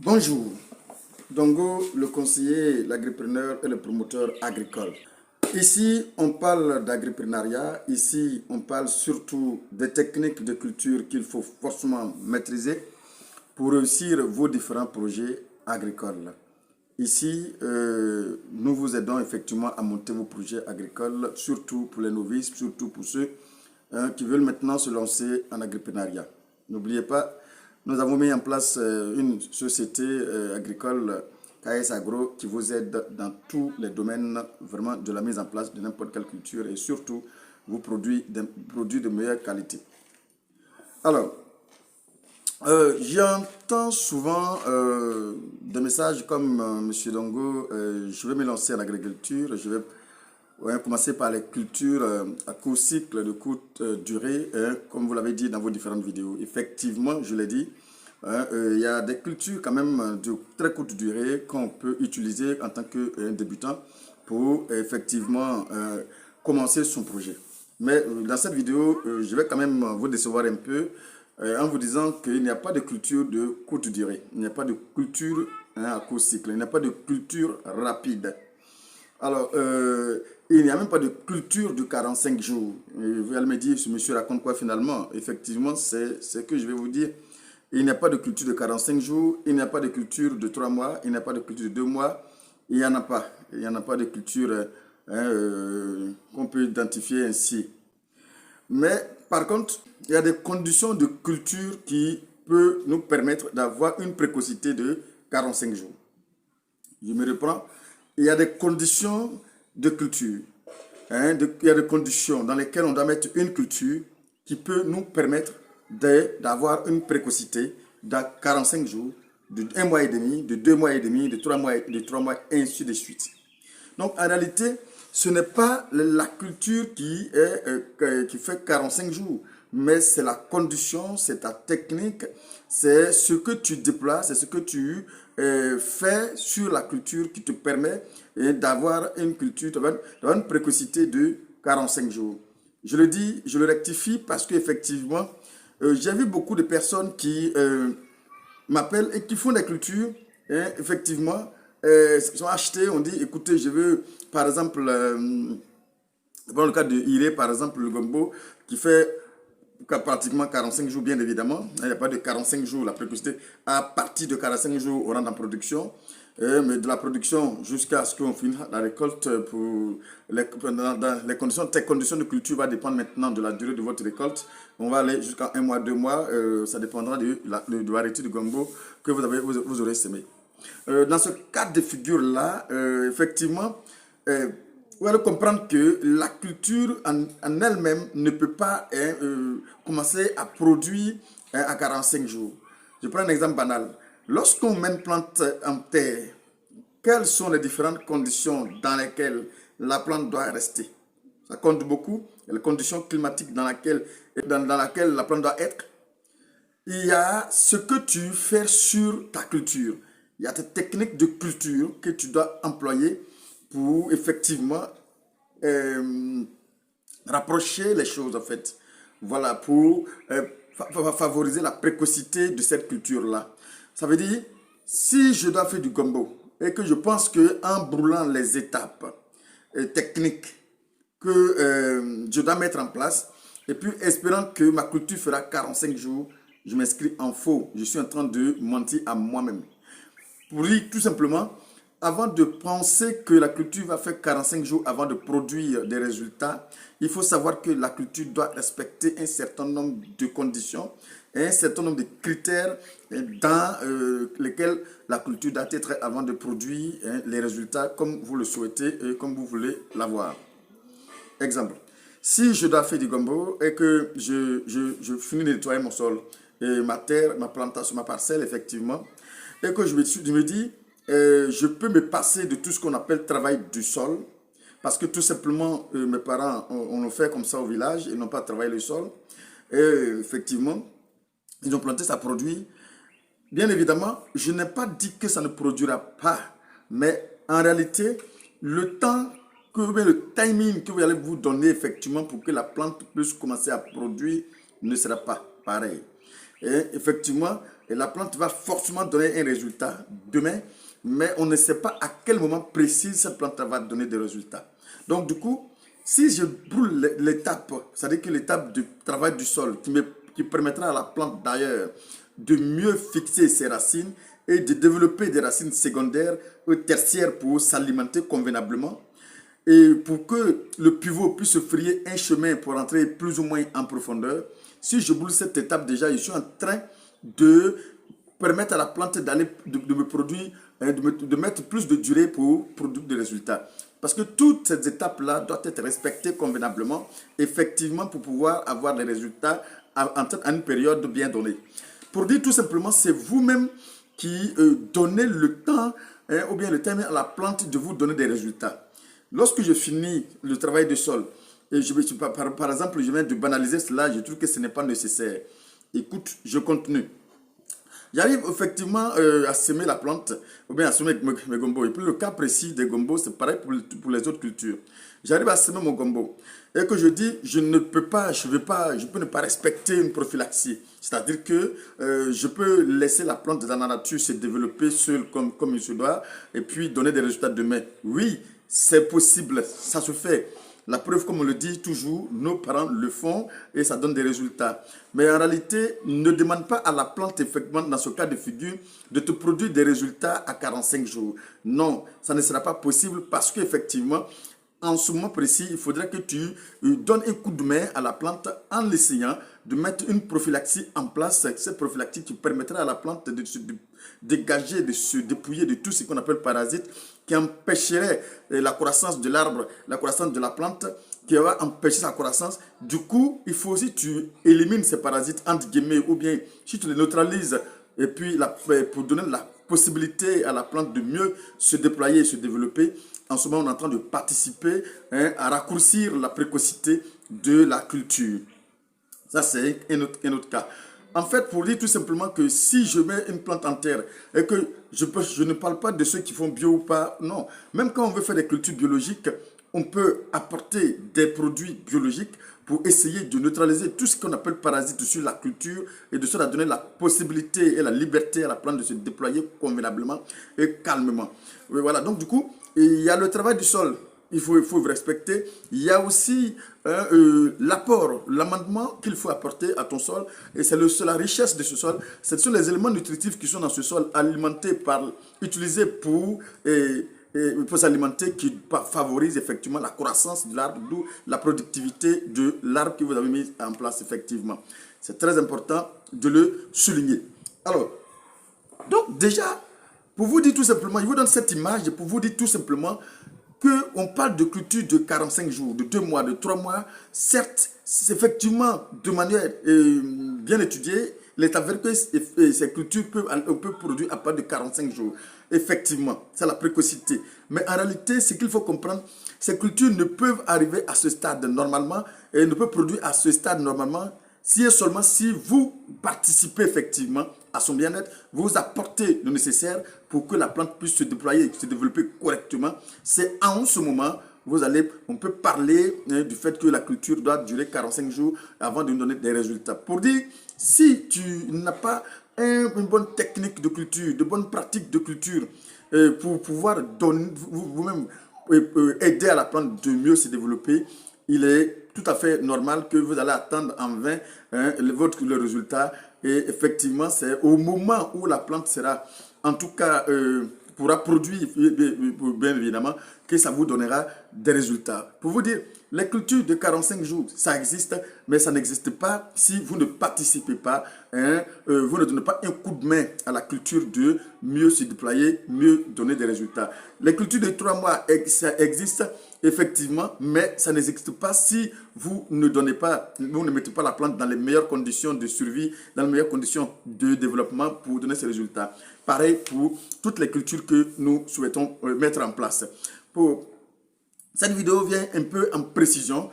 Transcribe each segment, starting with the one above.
Bonjour, Dongo, le conseiller, l'agripreneur et le promoteur agricole. Ici, on parle d'agripreneuriat, ici, on parle surtout des techniques de culture qu'il faut forcément maîtriser pour réussir vos différents projets agricoles. Ici, nous vous aidons effectivement à monter vos projets agricoles, surtout pour les novices, surtout pour ceux qui veulent maintenant se lancer en agripreneuriat. N'oubliez pas, nous avons mis en place une société agricole KS Agro qui vous aide dans tous les domaines vraiment de la mise en place de n'importe quelle culture et surtout vos produits de meilleure qualité. Alors, j'entends souvent des messages comme Monsieur Dongo, je vais me lancer en agriculture, je vais commencer par les cultures à court cycle, de courte durée, comme vous l'avez dit dans vos différentes vidéos. Effectivement, je l'ai dit, il y a des cultures quand même de très courte durée qu'on peut utiliser en tant que débutant pour effectivement commencer son projet. Mais dans cette vidéo, je vais quand même vous décevoir un peu en vous disant qu'il n'y a pas de culture de courte durée. Il n'y a pas de culture à court cycle. Il n'y a pas de culture rapide. Alors, il n'y a même pas de culture de 45 jours. Vous allez me dire, ce monsieur raconte quoi finalement? Effectivement, c'est ce que je vais vous dire. Il n'y a pas de culture de 45 jours, il n'y a pas de culture de 3 mois, il n'y a pas de culture de 2 mois. Il n'y en a pas. Il n'y en a pas de culture qu'on peut identifier ainsi. Mais par contre, il y a des conditions de culture qui peuvent nous permettre d'avoir une précocité de 45 jours. Je me reprends. Il y a des conditions de culture. Il y a des conditions dans lesquelles on doit mettre une culture qui peut nous permettre d'avoir une précocité de 45 jours, de 1 mois et demi, de 2 mois et demi, de 3 mois, et ainsi de suite. Donc en réalité, ce n'est pas la culture qui fait 45 jours, mais c'est la condition, c'est ta technique, c'est ce que tu déplaces, c'est ce que tu fais sur la culture qui te permet d'avoir une culture, d'avoir une précocité de 45 jours. Je le dis, je le rectifie parce qu'effectivement, j'ai vu beaucoup de personnes qui m'appellent et qui font des cultures, effectivement, sont achetés, on dit, écoutez, je veux, par exemple, dans le cas de Iré, par exemple, le gombo, qui fait pratiquement 45 jours, bien évidemment. Il n'y a pas de 45 jours, la précocité, à partir de 45 jours, on rentre en production. Mais de la production jusqu'à ce qu'on finisse la récolte, dans les conditions de culture va dépendre maintenant de la durée de votre récolte. On va aller jusqu'à 1 mois, 2 mois, ça dépendra de la variété de gombo que vous aurez semé. Dans ce cas de figure-là, effectivement, vous allez comprendre que la culture en elle-même ne peut pas commencer à produire à 45 jours. Je prends un exemple banal. Lorsqu'on met une plante en terre, quelles sont les différentes conditions dans lesquelles la plante doit rester? Ça compte beaucoup. Les conditions climatiques dans laquelle la plante doit être. Il y a ce que tu fais sur ta culture. Il y a tes techniques de culture que tu dois employer pour effectivement rapprocher les choses en fait. Voilà, pour favoriser la précocité de cette culture-là. Ça veut dire, si je dois faire du gombo et que je pense qu'en brûlant les étapes techniques que je dois mettre en place, et puis espérant que ma culture fera 45 jours, je m'inscris en faux. Je suis en train de mentir à moi-même. Pour dire tout simplement, avant de penser que la culture va faire 45 jours avant de produire des résultats, il faut savoir que la culture doit respecter un certain nombre de conditions et un certain nombre de critères dans lesquels la culture doit être avant de produire les résultats comme vous le souhaitez et comme vous voulez l'avoir. Exemple, si je dois faire du gombo et que je finis de nettoyer mon sol, et ma terre, ma plantation, ma parcelle, effectivement, et que je me dis, je peux me passer de tout ce qu'on appelle travail du sol, parce que tout simplement, mes parents, on le fait comme ça au village, ils n'ont pas travaillé le sol, et effectivement, ils ont planté, ça produit. Bien évidemment, je n'ai pas dit que ça ne produira pas, mais en réalité, le timing que vous allez vous donner effectivement pour que la plante puisse commencer à produire ne sera pas pareil. Et effectivement, et la plante va forcément donner un résultat demain, mais on ne sait pas à quel moment précis cette plante va donner des résultats. Donc du coup, si je brûle l'étape, c'est-à-dire que l'étape du travail du sol qui permettra à la plante d'ailleurs de mieux fixer ses racines et de développer des racines secondaires ou tertiaires pour s'alimenter convenablement, et pour que le pivot puisse se frayer un chemin pour entrer plus ou moins en profondeur, si je brûle cette étape déjà, je suis en train de permettre à la plante de me produire, de mettre plus de durée pour produire des résultats. Parce que toutes ces étapes-là doivent être respectées convenablement, effectivement, pour pouvoir avoir des résultats à une période bien donnée. Pour dire tout simplement, c'est vous-même qui donnez le temps, ou bien le temps à la plante de vous donner des résultats. Lorsque je finis le travail de sol, et par exemple, je viens de banaliser cela, je trouve que ce n'est pas nécessaire. Écoute, je continue. J'arrive effectivement à semer la plante, ou bien à semer mes gombos. Et puis le cas précis des gombos, c'est pareil pour les autres cultures. J'arrive à semer mon gombo. Et que je dis, je peux ne pas respecter une prophylaxie. C'est-à-dire que je peux laisser la plante dans la nature se développer seule comme il se doit, et puis donner des résultats demain. Oui, c'est possible, ça se fait. La preuve, comme on le dit toujours, nos parents le font et ça donne des résultats. Mais en réalité, ne demande pas à la plante, effectivement, dans ce cas de figure, de te produire des résultats à 45 jours. Non, ça ne sera pas possible parce qu'effectivement, en ce moment précis, il faudrait que tu donnes un coup de main à la plante en l'essayant de mettre une prophylaxie en place. Cette prophylaxie qui permettra à la plante de se dégager, de se dépouiller de tout ce qu'on appelle parasites, qui empêcherait la croissance de l'arbre, la croissance de la plante, qui va empêcher sa croissance. Du coup, il faut aussi que tu élimines ces parasites, entre guillemets, ou bien si tu les neutralises, et puis pour donner la possibilité à la plante de mieux se déployer et se développer. En ce moment, on est en train de participer à raccourcir la précocité de la culture. Ça, c'est un autre cas. En fait, pour dire tout simplement que si je mets une plante en terre et que je ne parle pas de ceux qui font bio ou pas, non. Même quand on veut faire des cultures biologiques, on peut apporter des produits biologiques pour essayer de neutraliser tout ce qu'on appelle parasites sur la culture et de cela donner la possibilité et la liberté à la plante de se déployer convenablement et calmement. Et voilà, donc du coup, il y a le travail du sol. Il faut respecter. Il y a aussi l'apport, l'amendement qu'il faut apporter à ton sol. Et c'est la richesse de ce sol. Ce sont les éléments nutritifs qui sont dans ce sol, utilisés pour s'alimenter, qui favorisent effectivement la croissance de l'arbre, d'où la productivité de l'arbre que vous avez mis en place effectivement. C'est très important de le souligner. Alors, donc déjà, pour vous dire tout simplement, je vous donne cette image pour vous dire tout simplement qu'on parle de culture de 45 jours, de 2 mois, de 3 mois. Certes, effectivement, de manière bien étudiée, l'État avère que ces cultures on peut produire à partir de 45 jours. Effectivement, c'est la précocité. Mais en réalité, ce qu'il faut comprendre, ces cultures ne peuvent arriver à ce stade normalement et ne peuvent produire à ce stade normalement si et seulement si vous participez effectivement à son bien-être, vous apportez le nécessaire pour que la plante puisse se déployer et se développer correctement. C'est en ce moment, on peut parler du fait que la culture doit durer 45 jours avant de nous donner des résultats. Pour dire, si tu n'as pas une bonne technique de culture, de bonnes pratiques de culture pour pouvoir vous-même aider à la plante de mieux se développer, il est tout à fait normal que vous allez attendre en vain le résultat. Et effectivement, c'est au moment où la plante sera, en tout cas, pourra produire, bien évidemment, que ça vous donnera des résultats. Pour vous dire, les cultures de 45 jours, ça existe, mais ça n'existe pas si vous ne participez pas, vous ne donnez pas un coup de main à la culture de mieux se déployer, mieux donner des résultats. Les cultures de 3 mois, ça existe effectivement, mais ça n'existe pas si vous ne mettez pas la plante dans les meilleures conditions de survie, dans les meilleures conditions de développement pour donner ces résultats. Pareil pour toutes les cultures que nous souhaitons mettre en place. Cette vidéo vient un peu en précision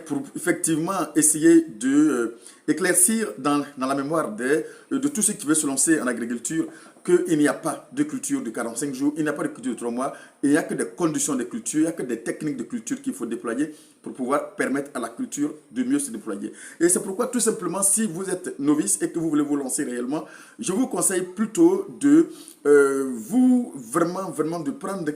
pour effectivement essayer de éclaircir dans la mémoire de tous ceux qui veulent se lancer en agriculture qu'il n'y a pas de culture de 45 jours, il n'y a pas de culture de 3 mois, il n'y a que des conditions de culture, il n'y a que des techniques de culture qu'il faut déployer pour pouvoir permettre à la culture de mieux se déployer. Et c'est pourquoi tout simplement, si vous êtes novice et que vous voulez vous lancer réellement, je vous conseille plutôt de vraiment de prendre de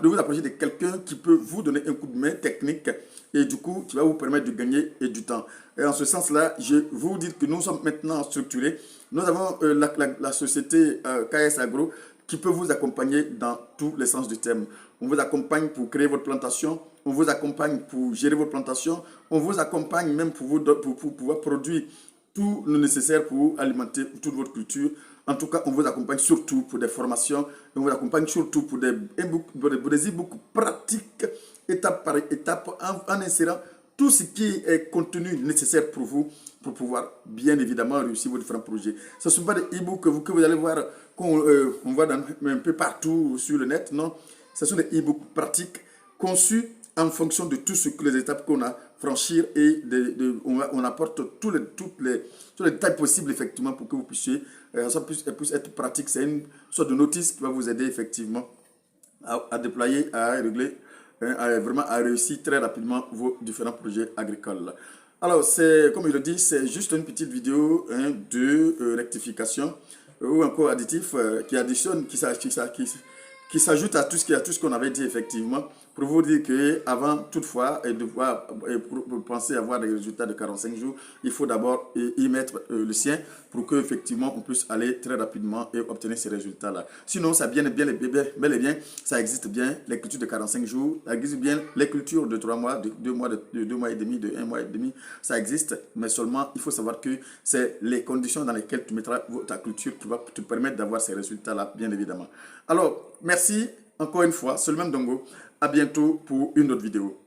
vous approcher de quelqu'un qui peut vous donner un coup de main technique et du coup, qui va vous permettre de gagner du temps. Et en ce sens-là, je vous dis que nous sommes maintenant structurés. Nous avons la société KS Agro qui peut vous accompagner dans tous les sens du terme. On vous accompagne pour créer votre plantation, on vous accompagne pour gérer votre plantation, on vous accompagne même pour pouvoir produire tout le nécessaire pour alimenter toute votre culture. En tout cas, on vous accompagne surtout pour des formations, on vous accompagne surtout pour des e-books pratiques, étape par étape, en insérant tout ce qui est contenu nécessaire pour vous, pour pouvoir bien évidemment réussir vos différents projets. Ce ne sont pas des e-books que vous allez voir, qu'on voit un peu partout sur le net, non. Ce sont des e-books pratiques conçus en fonction de toutes les étapes qu'on a franchir et on apporte tous les détails possibles effectivement pour que vous puissiez, ça puisse être pratique. C'est une sorte de notice qui va vous aider effectivement à déployer, à régler, vraiment à réussir très rapidement vos différents projets agricoles. Alors, comme je le dis, c'est juste une petite vidéo de rectification ou encore additif qui additionne, qui s'ajoute à tout ce qu'on avait dit effectivement, pour vous dire qu'avant toutefois pour penser avoir des résultats de 45 jours, il faut d'abord y mettre le sien pour qu'effectivement on puisse aller très rapidement et obtenir ces résultats-là. Sinon, ça bel et bien, ça existe bien, les cultures de 45 jours, ça existe bien les cultures de 3 mois, de 2 mois, de 2 mois et demi, de 1 mois et demi, ça existe, mais seulement il faut savoir que c'est les conditions dans lesquelles tu mettras ta culture qui va te permettre d'avoir ces résultats-là, bien évidemment. Alors, merci encore une fois, c'est le même Dongo. À bientôt pour une autre vidéo.